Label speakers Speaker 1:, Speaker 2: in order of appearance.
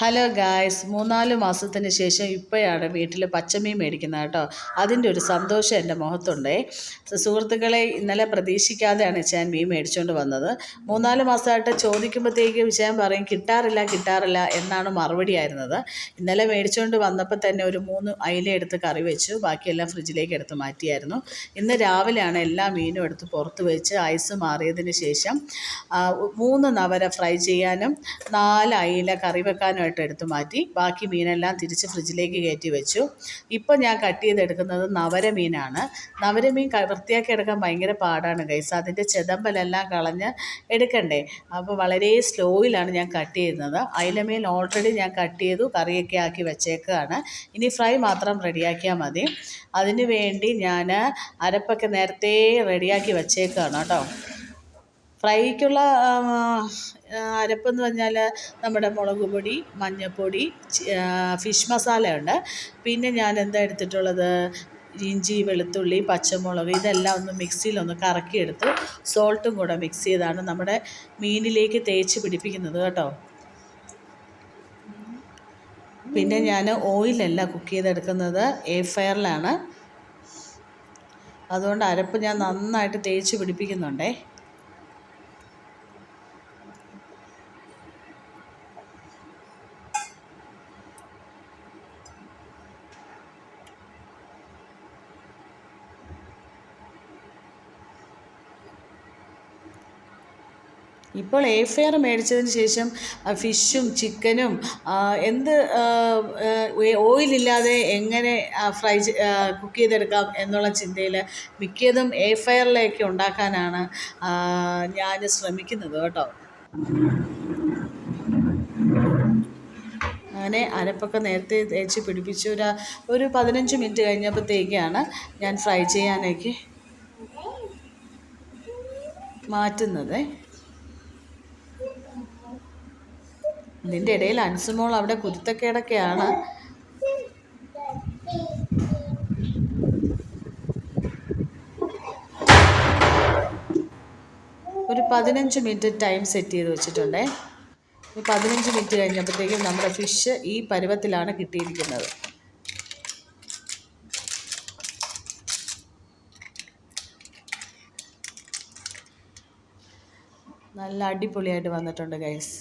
Speaker 1: Hello guys, 3-4 മാസത്തിന് ശേഷം ഇപ്പോഴാണ് വീട്ടിൽ പച്ചമീൻ മേടിക്കുന്നത് കേട്ടോ. അതിൻ്റെ ഒരു സന്തോഷം എൻ്റെ മുഖത്തുണ്ടേ. സുഹൃത്തുക്കളെ, ഇന്നലെ പ്രതീക്ഷിക്കാതെയാണ് ഞാൻ മീൻ മേടിച്ചുകൊണ്ട് വന്നത്. 3-4 മാസമായിട്ട് ചോദിക്കുമ്പോഴത്തേക്ക് വിഷയം പറയും കിട്ടാറില്ല എന്നാണ് മറുപടി ആയിരുന്നത്. ഇന്നലെ മേടിച്ചുകൊണ്ട് വന്നപ്പോൾ തന്നെ ഒരു 3 അയില എടുത്ത് കറി വെച്ചു, ബാക്കിയെല്ലാം ഫ്രിഡ്ജിലേക്ക് എടുത്ത് മാറ്റിയായിരുന്നു. ഇന്ന് രാവിലെയാണ് എല്ലാ മീനും എടുത്ത് പുറത്ത് വെച്ച് ഐസ് മാറിയതിന് ശേഷം 3 നവര ഫ്രൈ ചെയ്യാനും 4 അയില കറി വെക്കാനും എടുത്തു മാറ്റി. ബാക്കി മീനെല്ലാം തിരിച്ച് ഫ്രിഡ്ജിലേക്ക് കയറ്റി വെച്ചു. ഇപ്പോൾ ഞാൻ കട്ട് ചെയ്തെടുക്കുന്നത് നവരമീനാണ്. നവരമീൻ വൃത്തിയാക്കി എടുക്കാൻ ഭയങ്കര പാടാണ് ഗൈസ്. അതിൻ്റെ ചെതമ്പലെല്ലാം കളഞ്ഞ് എടുക്കണ്ടേ. അപ്പോൾ വളരെ സ്ലോയിലാണ് ഞാൻ കട്ട് ചെയ്യുന്നത്. അയിലമീൻ ഓൾറെഡി ഞാൻ കട്ട് ചെയ്തു, കറിയൊക്കെ ആക്കി വെച്ചേക്കുകയാണ്. ഇനി ഫ്രൈ മാത്രം റെഡിയാക്കിയാൽ മതി. അതിന് വേണ്ടി ഞാൻ അരപ്പൊക്കെ നേരത്തെ റെഡിയാക്കി വെച്ചേക്കുകയാണ് കേട്ടോ. ഫ്രൈക്കുള്ള അരപ്പെന്ന് പറഞ്ഞാൽ നമ്മുടെ മുളക് പൊടി, മഞ്ഞൾപ്പൊടി, ഫിഷ് മസാല ഉണ്ട്. പിന്നെ ഞാൻ എന്താ എടുത്തിട്ടുള്ളത്, ഇഞ്ചി, വെളുത്തുള്ളി, പച്ചമുളക് ഇതെല്ലാം ഒന്ന് മിക്സിയിലൊന്ന് കറക്കിയെടുത്ത് സോൾട്ടും കൂടെ മിക്സ് ചെയ്താണ് നമ്മുടെ മീനിലേക്ക് തേച്ച് പിടിപ്പിക്കുന്നത് കേട്ടോ. പിന്നെ ഞാൻ ഓയിലല്ല കുക്ക് ചെയ്തെടുക്കുന്നത്, എയർ ഫ്രയറിലാണ്. അതുകൊണ്ട് അരപ്പ് ഞാൻ നന്നായിട്ട് തേച്ച് പിടിപ്പിക്കുന്നുണ്ടേ. ഇപ്പോൾ എയർ ഫ്രയർ മേടിച്ചതിന് ശേഷം ഫിഷും ചിക്കനും ഓയിലില്ലാതെ എങ്ങനെ കുക്ക് ചെയ്തെടുക്കാം എന്നുള്ള ചിന്തയിൽ മിക്കതും എയർ ഫ്രയറിലേക്ക് ഉണ്ടാക്കാനാണ് ഞാൻ ശ്രമിക്കുന്നത് കേട്ടോ. അങ്ങനെ അരപ്പൊക്കെ നേരത്തെ തേച്ച് പിടിപ്പിച്ച് ഒരു 15 മിനിറ്റ് കഴിഞ്ഞപ്പോഴത്തേക്കാണ് ഞാൻ ഫ്രൈ ചെയ്യാനേക്ക് മാറ്റുന്നത്. ഇതിൻ്റെ ഇടയിൽ അൻസുമോൾ അവിടെ കുരുത്തക്കേടൊക്കെയാണ്. ഒരു 15 മിനിറ്റ് ടൈം സെറ്റ് ചെയ്ത് വെച്ചിട്ടുണ്ടേ. 15 മിനിറ്റ് കഴിഞ്ഞപ്പോഴത്തേക്കും നമ്മുടെ ഫിഷ് ഈ പരുവത്തിലാണ് കിട്ടിയിരിക്കുന്നത്. നല്ല അടിപൊളിയായിട്ട് വന്നിട്ടുണ്ട് ഗൈസ്.